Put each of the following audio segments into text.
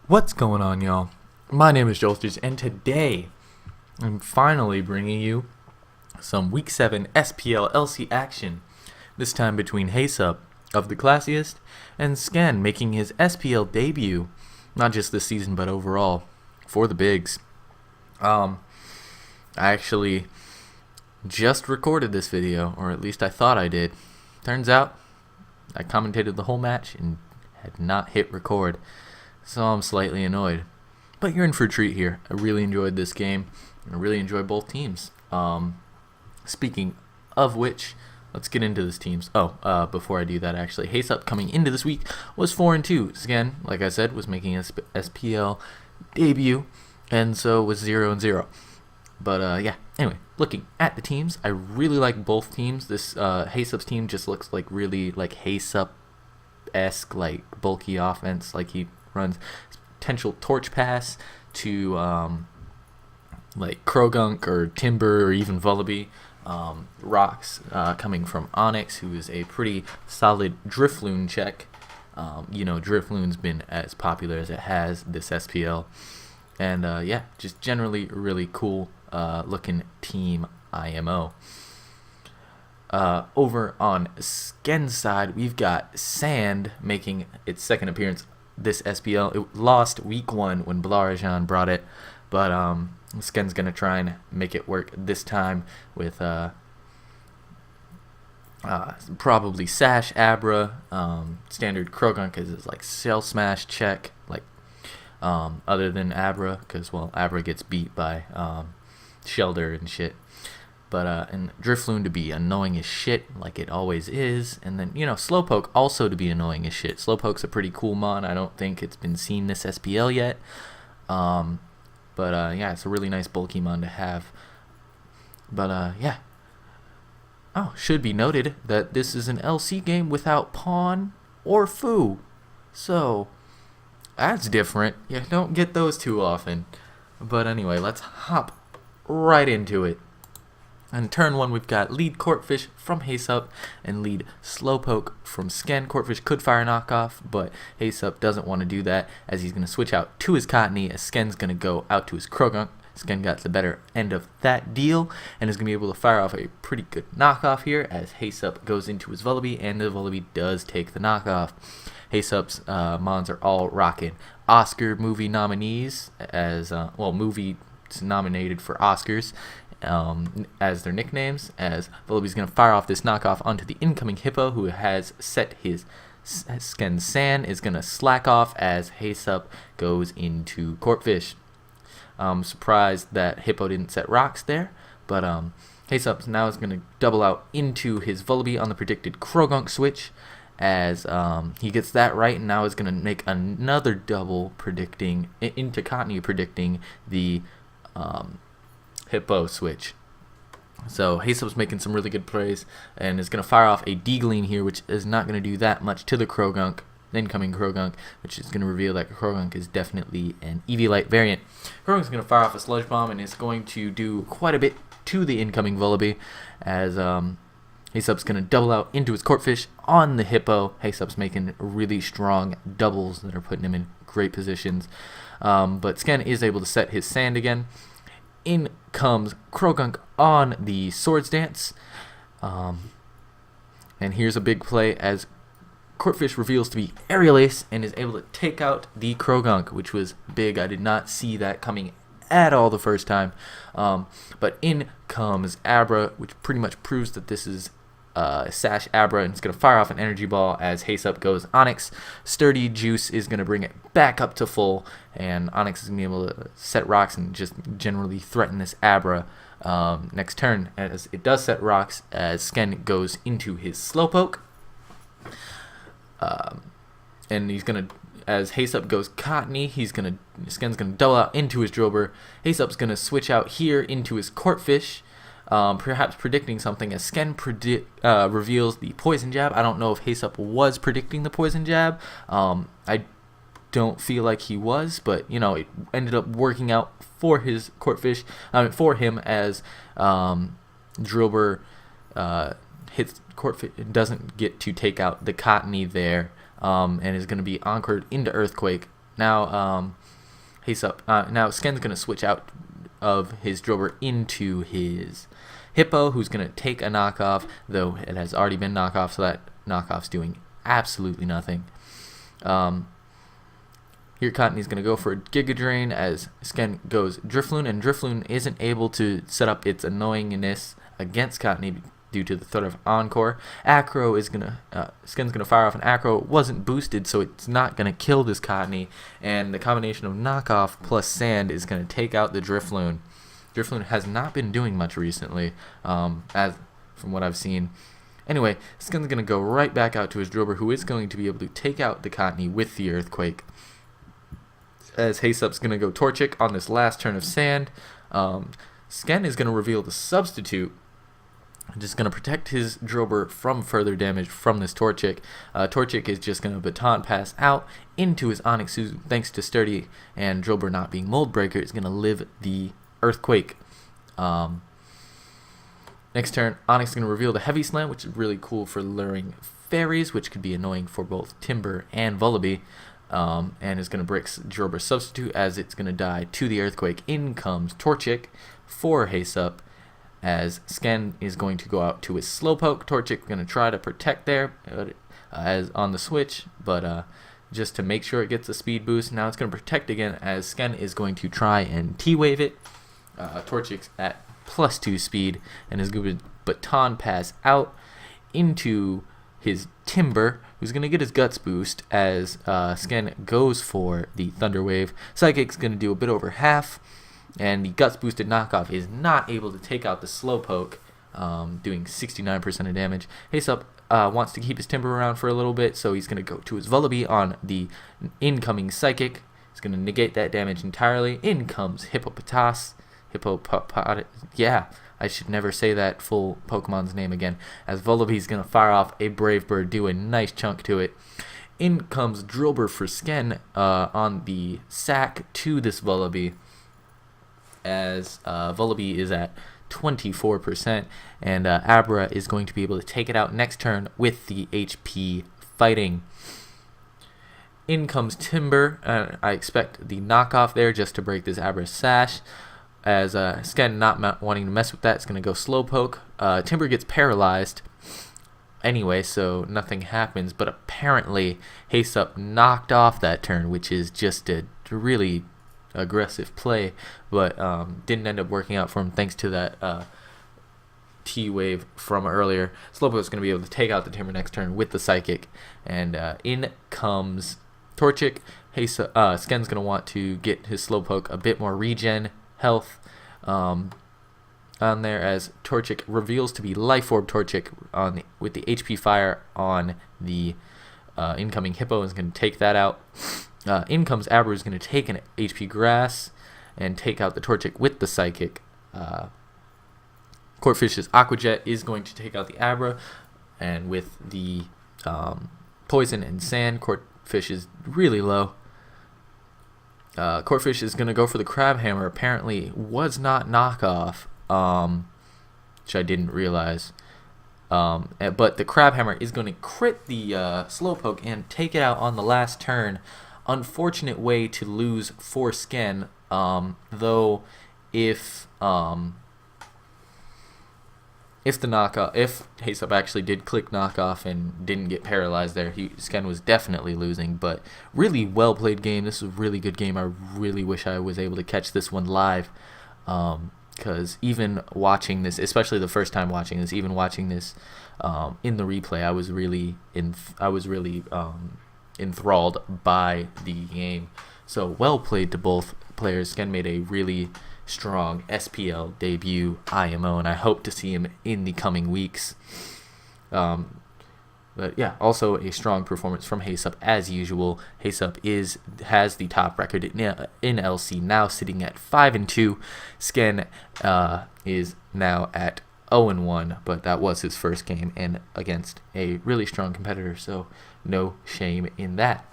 What's going on, y'all? My name is Jolsters, and today I'm finally bringing you some Week 7 SPL LC action. This time between Heysup of the Classiest and Sken making his SPL debut, not just this season but overall, for the Bigs. I actually just recorded this video, or at least I thought I did. Turns out I commentated the whole match and had not hit record. So I'm slightly annoyed. But you're in for a treat here. I really enjoyed this game. And I really enjoyed both teams. Speaking of which, let's get into this teams. Before I do that, actually, Heysup coming into this week was 4-2. Sken, like I said, was making his SPL debut, and so was 0-0. But yeah, anyway, looking at the teams, I really like both teams. This Heysup's team just looks like really like Heysup-esque, like bulky offense, like he runs potential torch pass to like Krogunk or Timber or even Vullaby. Rocks coming from Onyx, who is a pretty solid Drifloon check. Drifloon's been as popular as it has this SPL. And yeah, just generally really cool looking team IMO. Over on Sken's side, we've got Sand making its second appearance this SPL. It lost week 1 when Blarajan brought it, but Sken's gonna try and make it work this time with probably Sash Abra, standard Krogunk is like Cell Smash check, like other than Abra, because well, Abra gets beat by Shelder and shit. But and Drifloon to be annoying as shit, like it always is. And then, Slowpoke also to be annoying as shit. Slowpoke's a pretty cool mon. I don't think it's been seen this SPL yet. Yeah, it's a really nice bulky mon to have. But yeah. Oh, should be noted that this is an LC game without Pawn or Foo. So, that's different. You don't get those too often. But anyway, let's hop right into it. On turn 1, we've got lead Corphish from Heysup and lead Slowpoke from Sken. Corphish could fire knockoff, but Heysup doesn't want to do that, as he's going to switch out to his Cottony, as Sken's going to go out to his Krogunk. Sken got the better end of that deal and is going to be able to fire off a pretty good knockoff here, as Heysup goes into his Vullaby, and the Vullaby does take the knockoff. Heysup's mons are all rocking Oscar movie nominees, as movies nominated for Oscars, as their nicknames, as Vullaby's going to fire off this knockoff onto the incoming Hippo, who has set his Sken Sand, is going to slack off as Heysup goes into Corphish. Surprised that Hippo didn't set rocks there, but Heysup now is going to double out into his Vullaby on the predicted Krogunk switch, as he gets that right, and now is going to make another double predicting into Cottony, predicting the Hippo switch. So Heysup's making some really good plays and is going to fire off a Deagling here, which is not going to do that much to the Krogunk, incoming Krogunk, which is going to reveal that Krogunk is definitely an Eevee-Light variant. Krogunk's going to fire off a Sludge Bomb and is going to do quite a bit to the incoming Vullaby, as Heysup's going to double out into his Corphish on the Hippo. Heysup's making really strong doubles that are putting him in great positions. But Sken is able to set his Sand again. In comes Krogunk on the Swords Dance. And here's a big play, as Corphish reveals to be Aerial Ace and is able to take out the Krogunk, which was big. I did not see that coming at all the first time. But in comes Abra, which pretty much proves that this is Sash Abra, and it's going to fire off an Energy Ball as Heysup goes Onyx. Sturdy Juice is going to bring it back up to full, and Onyx is going to be able to set rocks and just generally threaten this Abra next turn, as it does set rocks, as Sken goes into his Slowpoke. And he's going to, as Heysup goes Cottony, Sken's going to double out into his Drillbur. Heysup's going to switch out here into his Corphish, perhaps predicting something, as Sken reveals the Poison Jab. I don't know if Heysup was predicting the Poison Jab. I don't feel like he was, but it ended up working out for his Corphish, for him, as Drillbur hits Corphish, doesn't get to take out the Cottony there, and is going to be anchored into Earthquake. Now, Heysup. Now Sken's gonna switch out of his Drober into his Hippo, who's gonna take a knockoff, though it has already been knockoff, so that knockoff's doing absolutely nothing. Here Cottony's going to go for a Giga Drain as Sken goes Drifloon, and Drifloon isn't able to set up its annoyingness against Cottony due to the threat of Encore. Acro is going to, Sken's going to fire off an Acro. It wasn't boosted, so it's not going to kill this Cottony, and the combination of knockoff plus sand is going to take out the Drifloon. Drifloon has not been doing much recently, as from what I've seen. Anyway, Sken's going to go right back out to his Drober, who is going to be able to take out the Cottony with the Earthquake. As Heysup's going to go Torchic on this last turn of sand. Sken is going to reveal the substitute. Just going to protect his Drober from further damage from this Torchic. Torchic is just going to Baton Pass out into his Onyx, who, thanks to Sturdy and Drober not being Mold Breaker, is going to live the Earthquake. Next turn, Onyx is going to reveal the Heavy Slam, which is really cool for luring fairies, which could be annoying for both Timber and Vullaby. And is going to break Drober substitute as it's going to die to the Earthquake. In comes Torchic for Heysup as Sken is going to go out to his Slowpoke. Torchic going to try to protect there as on the switch, but just to make sure it gets a speed boost. Now it's going to protect again as Sken is going to try and T-Wave it. Torchic's at +2 speed and is going to Baton Pass out into his Timber, who's going to get his Guts boost as Sken goes for the Thunder Wave. Psychic's going to do a bit over half, and the Guts boosted knockoff is not able to take out the Slowpoke, doing 69% of damage. Heysup wants to keep his Timber around for a little bit, so he's going to go to his Vullaby on the incoming Psychic. He's going to negate that damage entirely. In comes Hippopotas. Yeah, I should never say that full Pokemon's name again, as Vullaby's going to fire off a Brave Bird, do a nice chunk to it. In comes Drillbur for Sken on the sack to this Vullaby, as Vullaby is at 24%, and Abra is going to be able to take it out next turn with the HP Fighting. In comes Timber. I expect the knockoff there just to break this Abra Sash. As Sken not wanting to mess with that, it's going to go Slowpoke. Timber gets paralyzed anyway, so nothing happens. But apparently, Heysup knocked off that turn, which is just a really aggressive play. But didn't end up working out for him thanks to that T-Wave from earlier. Slowpoke's going to be able to take out the Timber next turn with the Psychic. And in comes Torchic. Sken's going to want to get his Slowpoke a bit more regen health on there, as Torchic reveals to be Life Orb Torchic with the HP Fire on the incoming Hippo, and is going to take that out. In comes Abra, who's going to take an HP Grass and take out the Torchic with the Psychic. Cortfish's Aqua Jet is going to take out the Abra, and with the Poison and Sand, Cortfish is really low. Cortfish is going to go for the Crab Hammer. Apparently was not knockoff, which I didn't realize. But the Crab Hammer is going to crit the Slowpoke and take it out on the last turn. Unfortunate way to lose for Sken, though if Heysup actually did click knockoff and didn't get paralyzed there, Sken was definitely losing. But really well played game. This is a really good game. I really wish I was able to catch this one live, because even watching this, especially the first time watching this, even watching this in the replay, I was really enthralled by the game. So well played to both players. Sken made a really strong SPL debut IMO, and I hope to see him in the coming weeks. But yeah, also a strong performance from Heysup as usual. Heysup has the top record in LC, now sitting at 5-2. Sken is now at 0-1, but that was his first game and against a really strong competitor, so no shame in that.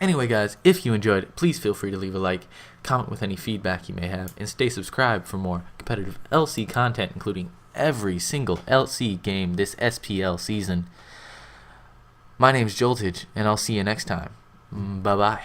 Anyway, guys, if you enjoyed it, please feel free to leave a like, comment with any feedback you may have, and stay subscribed for more competitive LC content, including every single LC game this SPL season. My name's Joltage, and I'll see you next time. Bye-bye.